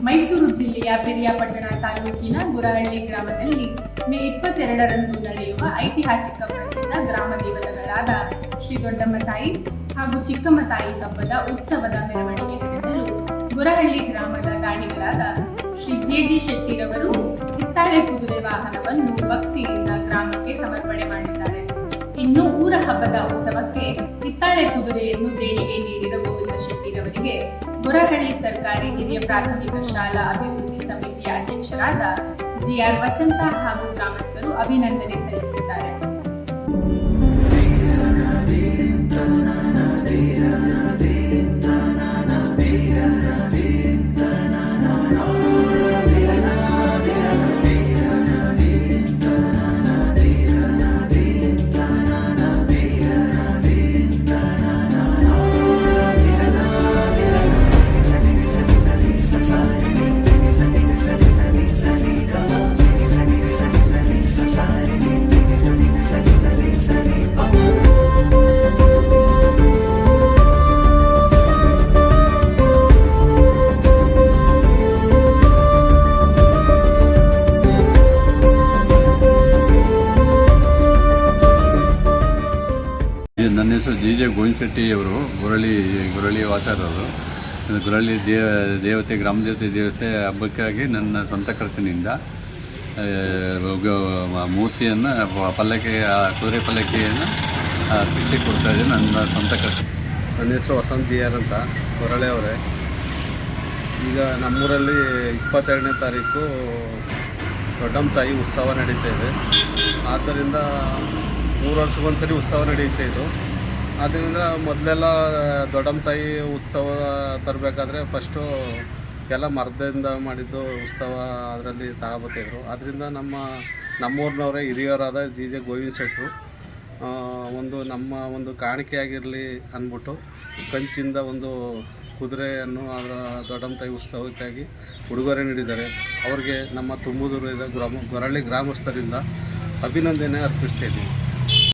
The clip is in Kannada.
ಮೈಸೂರು ಜಿಲ್ಲೆಯ ಪಿರಿಯಾಪಟ್ಟಣ ತಾಲೂಕಿನ ಗುರಹಳ್ಳಿ ಗ್ರಾಮದಲ್ಲಿ ಮೇ 22ರಂದು ನಡೆಯುವ ಐತಿಹಾಸಿಕ ಪ್ರಸಿದ್ಧ ಗ್ರಾಮ ದೇವತೆಗಳಾದ ಶ್ರೀ ದೊಡ್ಡಮ್ಮ ತಾಯಿ ಹಾಗೂ ಚಿಕ್ಕಮ್ಮ ತಾಯಿ ಹಬ್ಬದ ಉತ್ಸವದ ಮೆರವಣಿಗೆ ನಡೆಸಲು ಗುರಹಳ್ಳಿ ಗ್ರಾಮದ ದಾನಿಗಳಾದ ಶ್ರೀ ಜೆ ಶೆಟ್ಟಿರವರು ಕಿತ್ತಾಳೆ ಕುದುರೆ ವಾಹನವನ್ನು ಭಕ್ತಿಯಿಂದ ಗ್ರಾಮಕ್ಕೆ ಸಮರ್ಪಣೆ ಮಾಡಿದ್ದಾರೆ. ಇನ್ನು ಊರ ಹಬ್ಬದ ಉತ್ಸವಕ್ಕೆ ಕಿತ್ತಾಳೆ ಕುದುರೆಯನ್ನು ದೇಣಿಗೆ ನೀಡಿದ ಗೋವಿಂದ ಶೆಟ್ಟಿರವರಿಗೆ ಗುರಹಳ್ಳಿ ಸರ್ಕಾರಿ ಹಿರಿಯ ಪ್ರಾಥಮಿಕ ಶಾಲಾ ಅಭಿವೃದ್ಧಿ ಸಮಿತಿಯ ಅಧ್ಯಕ್ಷರಾದ ಜಿಆರ್ ವಸಂತ ಹಾಗೂ ಗ್ರಾಮಸ್ಥರು ಅಭಿನಂದನೆ ಸಲ್ಲಿಸಿದ್ದಾರೆ. ನನ್ನ ಹೆಸರು ಜೆ ಗೋವಿಂದ ಶೆಟ್ಟಿಯವರು ಗುರಳ್ಳಿ ವಾಸರವರು. ಗುರಳ್ಳಿ ದೇವತೆ ಗ್ರಾಮ ದೇವತೆ ಹಬ್ಬಕ್ಕಾಗಿ ನನ್ನ ಸ್ವಂತ ಖರ್ಚಿನಿಂದ ಮೂರ್ತಿಯನ್ನು ಕುದುರೆ ಪಲ್ಲಕ್ಕಿಯನ್ನು ಕೃಷಿ ಕೊಡ್ತಾಯಿದ್ದೆ ನನ್ನ ಸ್ವಂತ ಖರ್ಚು. ನನ್ನ ಹೆಸರು ವಸಂತ್ ಜಿಆರ್ ಅಂತ, ಗುರಳ್ಳಿ ಅವರೇ. ಈಗ ನಮ್ಮೂರಲ್ಲಿ 22ನೇ ತಾರೀಕು ದೊಡ್ಡಮ್ಮ ತಾಯಿ ಉತ್ಸವ ನಡೀತಾ ಇದೆ. ಆದ್ದರಿಂದ 3 ವರ್ಷಕ್ಕೊಂದ್ಸರಿ ಉತ್ಸವ ನಡೆಯುತ್ತೆ ಇದು. ಆದ್ದರಿಂದ ಮೊದಲೆಲ್ಲ ದೊಡ್ಡಮ್ಮ ತಾಯಿ ಉತ್ಸವ ತರಬೇಕಾದ್ರೆ ಫಸ್ಟು ಎಲ್ಲ ಮರದಿಂದ ಮಾಡಿದ್ದು ಉತ್ಸವ ಅದರಲ್ಲಿ ತಗೋಬರ್ತಿದ್ರು. ಆದ್ದರಿಂದ ನಮ್ಮೂರಿನವರೇ ಹಿರಿಯರಾದ ಜೆ ಗೋವಿಂದ ಶೆಟ್ಟರು ನಮ್ಮ ಕಾಣಿಕೆಯಾಗಿರಲಿ ಅಂದ್ಬಿಟ್ಟು ಕಂಚಿಂದ ಒಂದು ಕುದುರೆಯನ್ನು ಅದರ ದೊಡ್ಡಮ್ಮ ತಾಯಿ ಉತ್ಸವಕ್ಕಾಗಿ ಉಡುಗೊರೆ ನೀಡಿದ್ದಾರೆ. ಅವ್ರಿಗೆ ನಮ್ಮ ತುಂಬುದೂರಿನ ಗುರಹಳ್ಳಿ ಗ್ರಾಮಸ್ಥರಿಂದ ಅಭಿನಂದನೆ ಅರ್ಪಿಸ್ತಾ ಇದ್ದೀವಿ.